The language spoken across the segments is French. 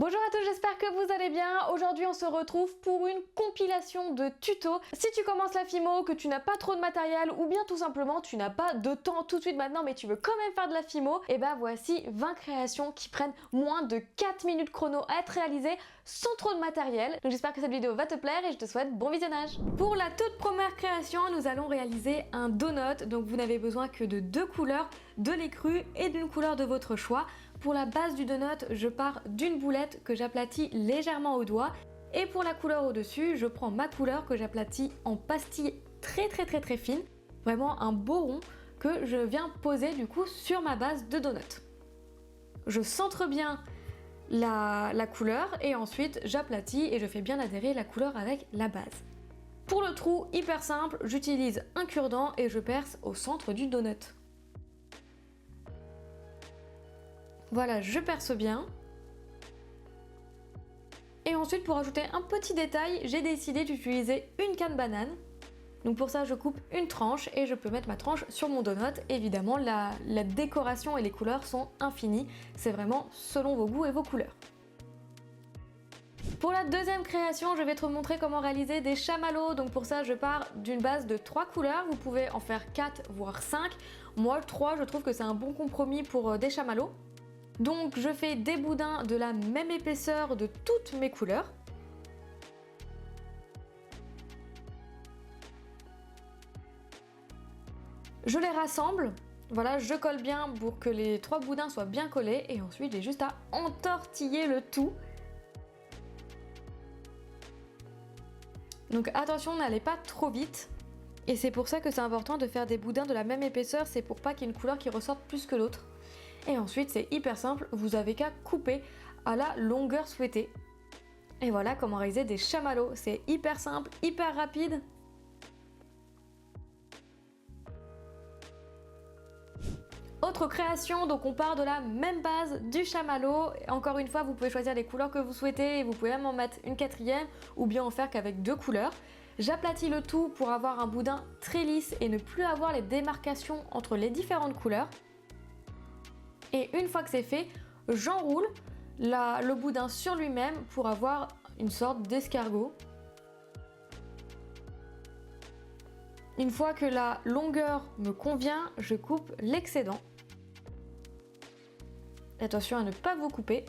Bonjour à tous, j'espère que vous allez bien. Aujourd'hui on se retrouve pour une compilation de tutos. Si tu commences la Fimo, que tu n'as pas trop de matériel ou bien tout simplement tu n'as pas de temps tout de suite maintenant mais tu veux quand même faire de la Fimo, et ben voici 20 créations qui prennent moins de 4 minutes chrono à être réalisées sans trop de matériel. Donc j'espère que cette vidéo va te plaire et je te souhaite bon visionnage. Pour la toute première création, nous allons réaliser un donut. Donc vous n'avez besoin que de deux couleurs, de lait cru et d'une couleur de votre choix. Pour la base du donut, je pars d'une boulette que j'aplatis légèrement au doigt. Et pour la couleur au-dessus, je prends ma couleur que j'aplatis en pastille très fine. Vraiment un beau rond que je viens poser du coup sur ma base de donut. Je centre bien la couleur et ensuite j'aplatis et je fais bien adhérer la couleur avec la base. Pour le trou, hyper simple, j'utilise un cure-dent et je perce au centre du donut. Voilà, je perce bien. Et ensuite, pour ajouter un petit détail, j'ai décidé d'utiliser une canne banane. Donc pour ça, je coupe une tranche et je peux mettre ma tranche sur mon donut. Évidemment, la décoration et les couleurs sont infinies. C'est vraiment selon vos goûts et vos couleurs. Pour la deuxième création, je vais te montrer comment réaliser des chamallows. Donc pour ça, je pars d'une base de 3 couleurs. Vous pouvez en faire 4 voire 5. Moi, 3, je trouve que c'est un bon compromis pour des chamallows. Donc je fais des boudins de la même épaisseur de toutes mes couleurs. Je les rassemble, voilà, je colle bien pour que les 3 boudins soient bien collés et ensuite j'ai juste à entortiller le tout. Donc attention, n'allez pas trop vite. Et c'est pour ça que c'est important de faire des boudins de la même épaisseur, c'est pour pas qu'il y ait une couleur qui ressorte plus que l'autre. Et ensuite c'est hyper simple, vous avez qu'à couper à la longueur souhaitée. Et voilà comment réaliser des chamallows, c'est hyper simple, hyper rapide. Autre création, donc on part de la même base du chamallow. Encore une fois, vous pouvez choisir les couleurs que vous souhaitez et vous pouvez même en mettre une quatrième ou bien en faire qu'avec 2 couleurs. J'aplatis le tout pour avoir un boudin très lisse et ne plus avoir les démarcations entre les différentes couleurs. Et une fois que c'est fait, j'enroule le boudin sur lui-même pour avoir une sorte d'escargot. Une fois que la longueur me convient, je coupe l'excédent. Attention à ne pas vous couper.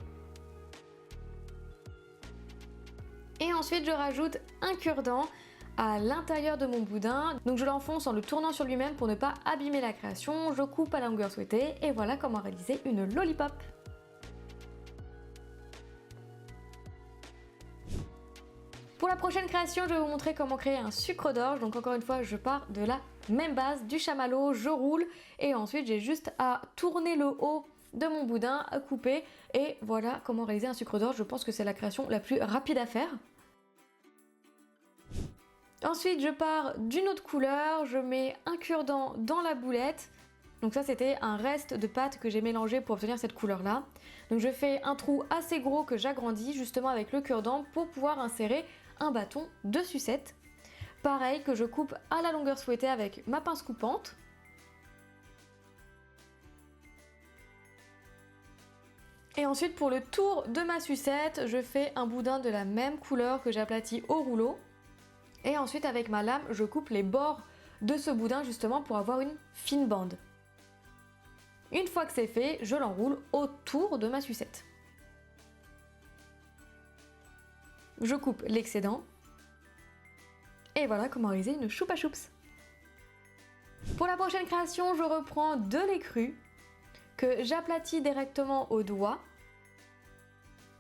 Et ensuite, je rajoute un cure-dent à l'intérieur de mon boudin. Donc je l'enfonce en le tournant sur lui-même pour ne pas abîmer la création. Je coupe à la longueur souhaitée et voilà comment réaliser une lollipop. Pour la prochaine création, je vais vous montrer comment créer un sucre d'orge. Donc encore une fois, je pars de la même base, du chamallow, je roule et ensuite j'ai juste à tourner le haut de mon boudin, à couper et voilà comment réaliser un sucre d'orge. Je pense que c'est la création la plus rapide à faire. Ensuite, je pars d'une autre couleur, je mets un cure-dent dans la boulette. Donc ça, c'était un reste de pâte que j'ai mélangé pour obtenir cette couleur-là. Donc je fais un trou assez gros que j'agrandis justement avec le cure-dent pour pouvoir insérer un bâton de sucette. Pareil, que je coupe à la longueur souhaitée avec ma pince coupante. Et ensuite, pour le tour de ma sucette, je fais un boudin de la même couleur que j'aplatis au rouleau. Et ensuite, avec ma lame, je coupe les bords de ce boudin justement pour avoir une fine bande. Une fois que c'est fait, je l'enroule autour de ma sucette. Je coupe l'excédent. Et voilà comment réaliser une choupa choups. Pour la prochaine création, je reprends de lait cru que j'aplatis directement au doigt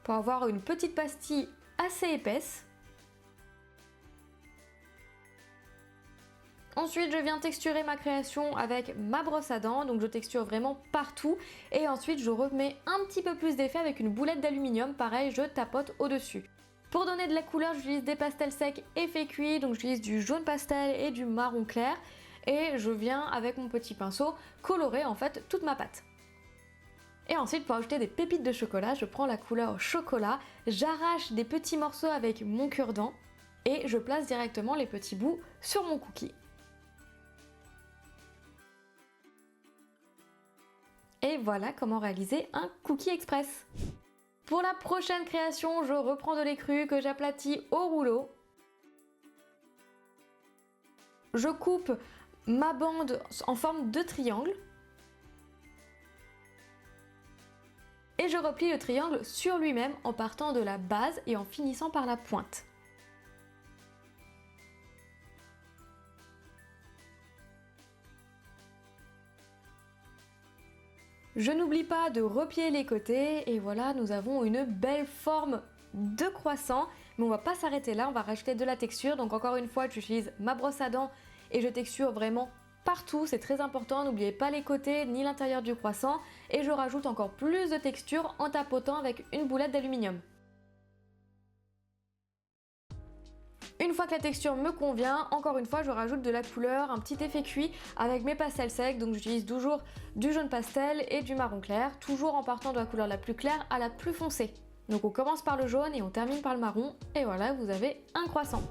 pour avoir une petite pastille assez épaisse. Ensuite, je viens texturer ma création avec ma brosse à dents, donc je texture vraiment partout. Et ensuite, je remets un petit peu plus d'effet avec une boulette d'aluminium, pareil, je tapote au-dessus. Pour donner de la couleur, j'utilise des pastels secs effet cuit, donc j'utilise du jaune pastel et du marron clair. Et je viens, avec mon petit pinceau, colorer en fait toute ma pâte. Et ensuite, pour ajouter des pépites de chocolat, je prends la couleur chocolat, j'arrache des petits morceaux avec mon cure-dent et je place directement les petits bouts sur mon cookie. Et voilà comment réaliser un cookie express. Pour la prochaine création, je reprends de l'écru que j'aplatis au rouleau. Je coupe ma bande en forme de triangle. Et je replie le triangle sur lui-même en partant de la base et en finissant par la pointe. Je n'oublie pas de replier les côtés et voilà, nous avons une belle forme de croissant. Mais on va pas s'arrêter là, on va rajouter de la texture. Donc encore une fois, j'utilise ma brosse à dents et je texture vraiment partout, c'est très important. N'oubliez pas les côtés ni l'intérieur du croissant. Et je rajoute encore plus de texture en tapotant avec une boulette d'aluminium. Une fois que la texture me convient, encore une fois, je rajoute de la couleur, un petit effet cuit avec mes pastels secs. Donc j'utilise toujours du jaune pastel et du marron clair, toujours en partant de la couleur la plus claire à la plus foncée. Donc on commence par le jaune et on termine par le marron. Et voilà, vous avez un croissant.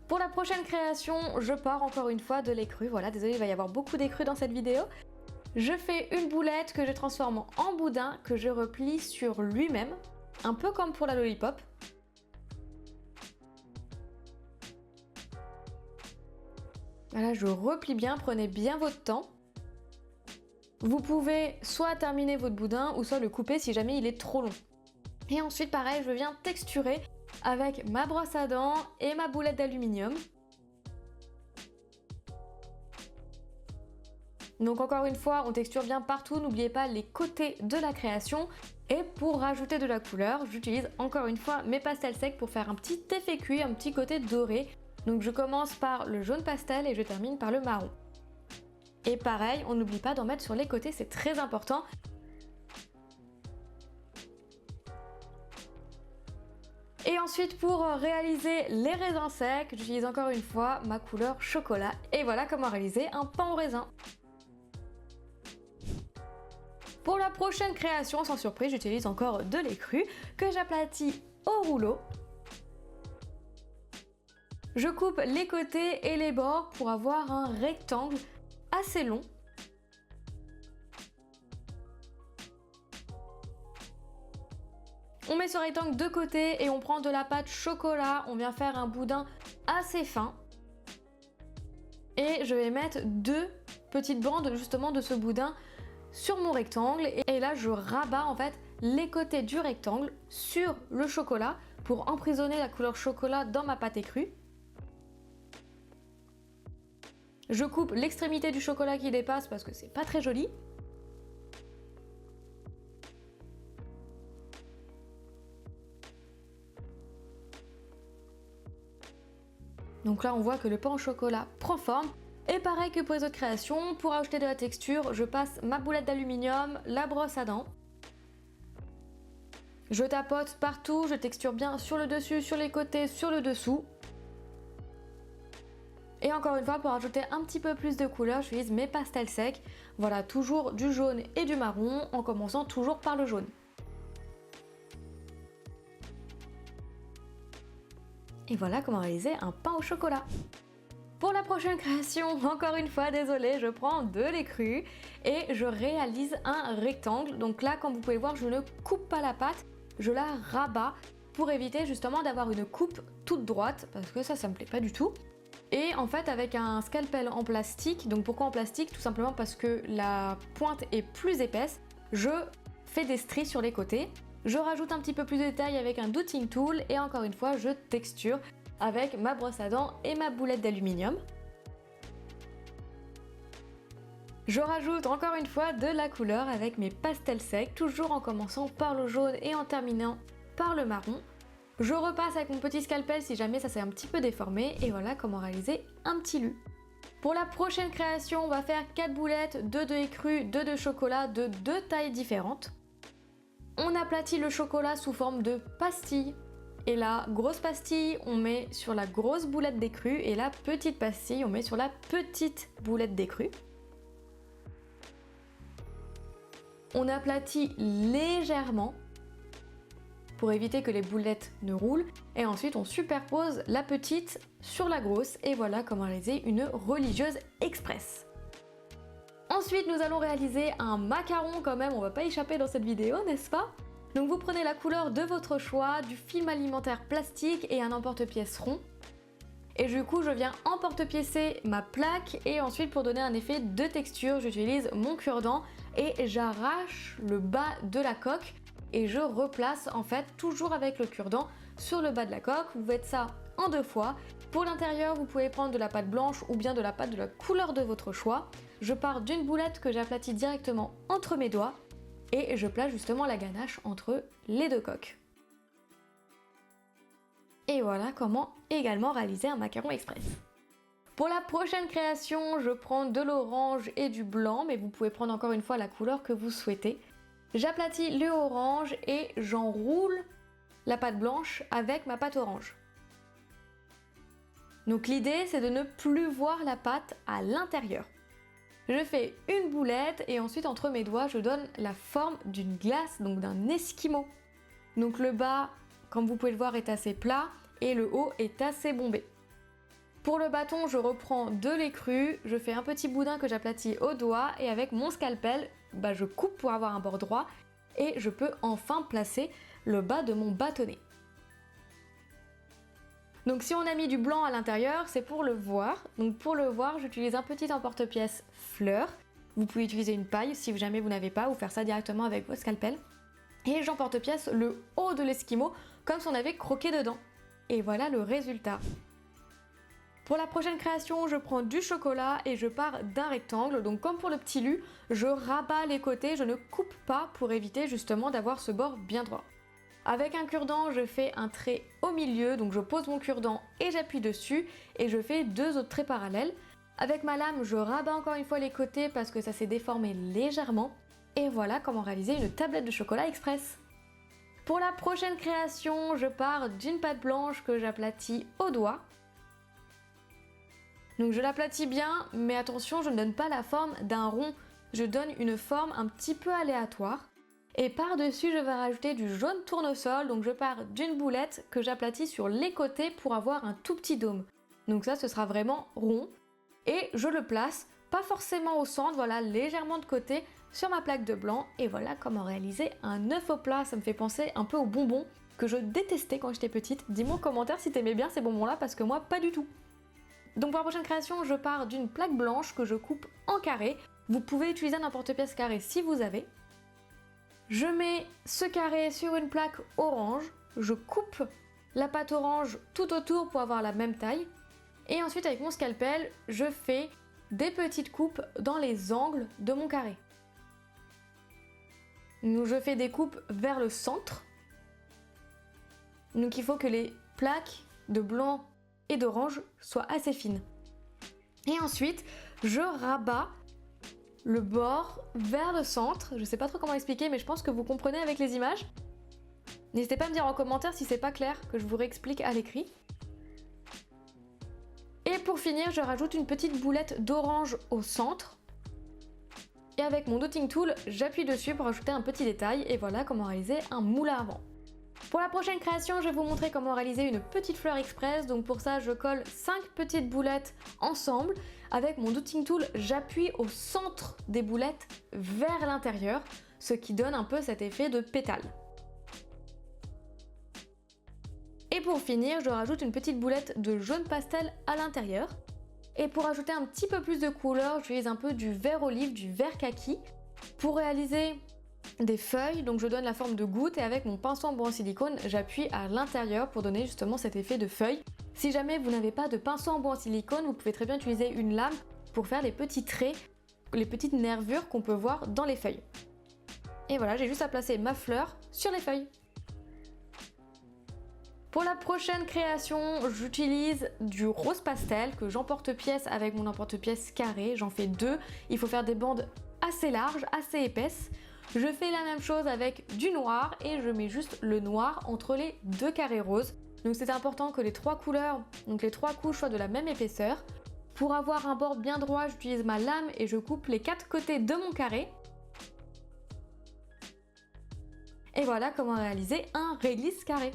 Pour la prochaine création, je pars encore une fois de l'écru. Voilà, désolé, il va y avoir beaucoup d'écru dans cette vidéo. Je fais une boulette que je transforme en boudin, que je replie sur lui-même, un peu comme pour la lollipop. Voilà, je replie bien, prenez bien votre temps. Vous pouvez soit terminer votre boudin ou soit le couper si jamais il est trop long. Et ensuite, pareil, je viens texturer avec ma brosse à dents et ma boulette d'aluminium. Donc encore une fois, on texture bien partout, n'oubliez pas les côtés de la création. Et pour rajouter de la couleur, j'utilise encore une fois mes pastels secs pour faire un petit effet cuit, un petit côté doré. Donc je commence par le jaune pastel et je termine par le marron. Et pareil, on n'oublie pas d'en mettre sur les côtés, c'est très important. Et ensuite, pour réaliser les raisins secs, j'utilise encore une fois ma couleur chocolat. Et voilà comment réaliser un pain au raisin. Pour la prochaine création, sans surprise, j'utilise encore de l'écru que j'aplatis au rouleau. Je coupe les côtés et les bords pour avoir un rectangle assez long. On met ce rectangle de côté et on prend de la pâte chocolat. On vient faire un boudin assez fin. Et je vais mettre 2 petites bandes justement de ce boudin sur mon rectangle. Et là, je rabats en fait les côtés du rectangle sur le chocolat pour emprisonner la couleur chocolat dans ma pâte écrue. Je coupe l'extrémité du chocolat qui dépasse parce que c'est pas très joli. Donc là, on voit que le pain au chocolat prend forme. Et pareil que pour les autres créations, pour ajouter de la texture, je passe ma boulette d'aluminium, la brosse à dents. Je tapote partout, je texture bien sur le dessus, sur les côtés, sur le dessous. Et encore une fois, pour ajouter un petit peu plus de couleur, j'utilise mes pastels secs. Voilà, toujours du jaune et du marron, en commençant toujours par le jaune. Et voilà comment réaliser un pain au chocolat. Pour la prochaine création, encore une fois, désolée, je prends de l'écru et je réalise un rectangle. Donc là, comme vous pouvez voir, je ne coupe pas la pâte, je la rabats pour éviter justement d'avoir une coupe toute droite, parce que ça me plaît pas du tout. Et en fait, avec un scalpel en plastique, donc pourquoi en plastique? Tout simplement parce que la pointe est plus épaisse, je fais des stries sur les côtés. Je rajoute un petit peu plus de détails avec un dotting tool et encore une fois, je texture avec ma brosse à dents et ma boulette d'aluminium. Je rajoute encore une fois de la couleur avec mes pastels secs, toujours en commençant par le jaune et en terminant par le marron. Je repasse avec mon petit scalpel si jamais ça s'est un petit peu déformé et voilà comment réaliser un petit lu. Pour la prochaine création, on va faire 4 boulettes, 2 d'œufs crus, 2 de chocolat de 2 tailles différentes. On aplatit le chocolat sous forme de pastille. Et la grosse pastille, on met sur la grosse boulette d'écru et la petite pastille, on met sur la petite boulette d'écru. On aplatit légèrement pour éviter que les boulettes ne roulent et ensuite on superpose la petite sur la grosse et voilà comment réaliser une religieuse express. Ensuite nous allons réaliser un macaron quand même, on va pas échapper dans cette vidéo, n'est-ce pas? Donc vous prenez la couleur de votre choix, du film alimentaire plastique et un emporte-pièce rond. Et du coup, je viens emporte-piécer ma plaque et ensuite pour donner un effet de texture, j'utilise mon cure-dent et j'arrache le bas de la coque et je replace en fait toujours avec le cure-dent sur le bas de la coque. Vous faites ça en 2 fois. Pour l'intérieur, vous pouvez prendre de la pâte blanche ou bien de la pâte de la couleur de votre choix. Je pars d'une boulette que j'aplatis directement entre mes doigts et je place justement la ganache entre les 2 coques. Et voilà comment également réaliser un macaron express. Pour la prochaine création, je prends de l'orange et du blanc, mais vous pouvez prendre encore une fois la couleur que vous souhaitez. J'aplatis le orange et j'enroule la pâte blanche avec ma pâte orange. Donc l'idée, c'est de ne plus voir la pâte à l'intérieur. Je fais une boulette et ensuite entre mes doigts, je donne la forme d'une glace, donc d'un esquimau. Donc le bas, comme vous pouvez le voir, est assez plat et le haut est assez bombé. Pour le bâton, je reprends de l'écru, je fais un petit boudin que j'aplatis au doigt et avec mon scalpel, je coupe pour avoir un bord droit et je peux enfin placer le bas de mon bâtonnet. Donc si on a mis du blanc à l'intérieur, c'est pour le voir. Donc pour le voir, j'utilise un petit emporte-pièce fleur. Vous pouvez utiliser une paille si jamais vous n'avez pas ou faire ça directement avec votre scalpel. Et j'emporte-pièce le haut de l'esquimau comme si on avait croqué dedans. Et voilà le résultat. Pour la prochaine création, je prends du chocolat et je pars d'un rectangle. Donc comme pour le petit lu, je rabats les côtés, je ne coupe pas pour éviter justement d'avoir ce bord bien droit. Avec un cure-dent, je fais un trait au milieu, donc je pose mon cure-dent et j'appuie dessus et je fais 2 autres traits parallèles. Avec ma lame, je rabats encore une fois les côtés parce que ça s'est déformé légèrement. Et voilà comment réaliser une tablette de chocolat express. Pour la prochaine création, je pars d'une pâte blanche que j'aplatis au doigt. Donc je l'aplatis bien, mais attention, je ne donne pas la forme d'un rond. Je donne une forme un petit peu aléatoire. Et par-dessus, je vais rajouter du jaune tournesol, donc je pars d'une boulette que j'aplatis sur les côtés pour avoir un tout petit dôme. Donc ça, ce sera vraiment rond. Et je le place, pas forcément au centre, voilà, légèrement de côté, sur ma plaque de blanc. Et voilà comment réaliser un œuf au plat. Ça me fait penser un peu aux bonbons que je détestais quand j'étais petite. Dis-moi en commentaire si t'aimais bien ces bonbons-là, parce que moi, pas du tout. Donc pour la prochaine création, je pars d'une plaque blanche que je coupe en carré. Vous pouvez utiliser un emporte-pièce carré si vous avez. Je mets ce carré sur une plaque orange, je coupe la pâte orange tout autour pour avoir la même taille et ensuite avec mon scalpel, je fais des petites coupes dans les angles de mon carré. Donc je fais des coupes vers le centre. Donc il faut que les plaques de blanc et d'orange soient assez fines. Et ensuite, je rabats le bord vers le centre. Je sais pas trop comment expliquer, mais je pense que vous comprenez avec les images. N'hésitez pas à me dire en commentaire si c'est pas clair, que je vous réexplique à l'écrit. Et pour finir, je rajoute une petite boulette d'orange au centre. Et avec mon dotting tool, j'appuie dessus pour ajouter un petit détail. Et voilà comment réaliser un moule à avant. Pour la prochaine création, je vais vous montrer comment réaliser une petite fleur express. Donc pour ça, je colle 5 petites boulettes ensemble. Avec mon dotting tool, j'appuie au centre des boulettes vers l'intérieur, ce qui donne un peu cet effet de pétale. Et pour finir, je rajoute une petite boulette de jaune pastel à l'intérieur. Et pour ajouter un petit peu plus de couleur, j'utilise un peu du vert olive, du vert kaki. Pour réaliser des feuilles, donc je donne la forme de goutte et avec mon pinceau en bois en silicone, j'appuie à l'intérieur pour donner justement cet effet de feuille. Si jamais vous n'avez pas de pinceau en bois en silicone, vous pouvez très bien utiliser une lame pour faire les petits traits, les petites nervures qu'on peut voir dans les feuilles. Et voilà, j'ai juste à placer ma fleur sur les feuilles. Pour la prochaine création, j'utilise du rose pastel que j'emporte-pièce avec mon emporte-pièce carré. J'en fais 2. Il faut faire des bandes assez larges, assez épaisses. Je fais la même chose avec du noir et je mets juste le noir entre les 2 carrés roses. Donc c'est important que les 3 couleurs, donc les 3 couches soient de la même épaisseur. Pour avoir un bord bien droit, j'utilise ma lame et je coupe les 4 côtés de mon carré. Et voilà comment réaliser un réglisse carré.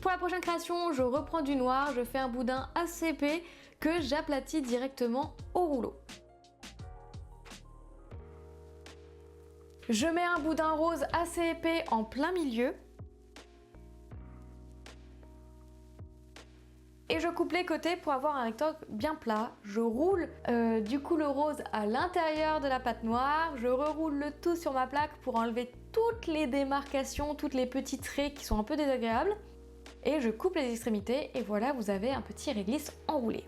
Pour la prochaine création, je reprends du noir, je fais un boudin assez épais que j'aplatis directement au rouleau. Je mets un boudin rose assez épais en plein milieu. Et je coupe les côtés pour avoir un rectangle bien plat. Je roule du coup le rose à l'intérieur de la pâte noire. Je reroule le tout sur ma plaque pour enlever toutes les démarcations, toutes les petits traits qui sont un peu désagréables. Et je coupe les extrémités et voilà, vous avez un petit réglisse enroulé.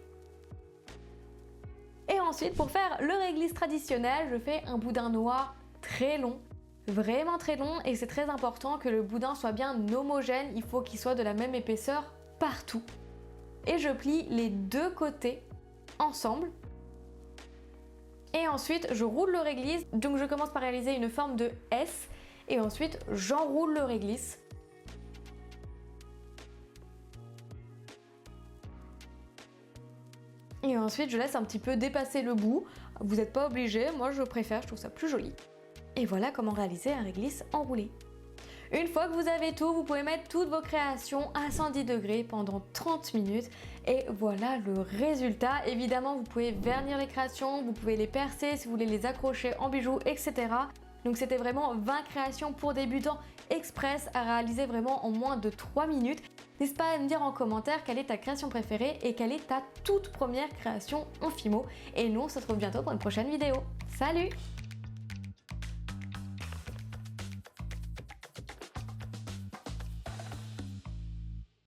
Et ensuite, pour faire le réglisse traditionnel, je fais un boudin noir très long. Vraiment très long, et c'est très important que le boudin soit bien homogène. Il faut qu'il soit de la même épaisseur partout. Et je plie les deux côtés ensemble. Et ensuite, je roule le réglisse. Donc je commence par réaliser une forme de S. Et ensuite, j'enroule le réglisse. Et ensuite, je laisse un petit peu dépasser le bout. Vous n'êtes pas obligé, moi je préfère, je trouve ça plus joli. Et voilà comment réaliser un réglisse enroulé. Une fois que vous avez tout, vous pouvez mettre toutes vos créations à 110 degrés pendant 30 minutes. Et voilà le résultat. Évidemment, vous pouvez vernir les créations, vous pouvez les percer si vous voulez les accrocher en bijoux, etc. Donc c'était vraiment 20 créations pour débutants express à réaliser vraiment en moins de 3 minutes. N'hésite pas à me dire en commentaire quelle est ta création préférée et quelle est ta toute première création en Fimo. Et nous, on se retrouve bientôt pour une prochaine vidéo. Salut!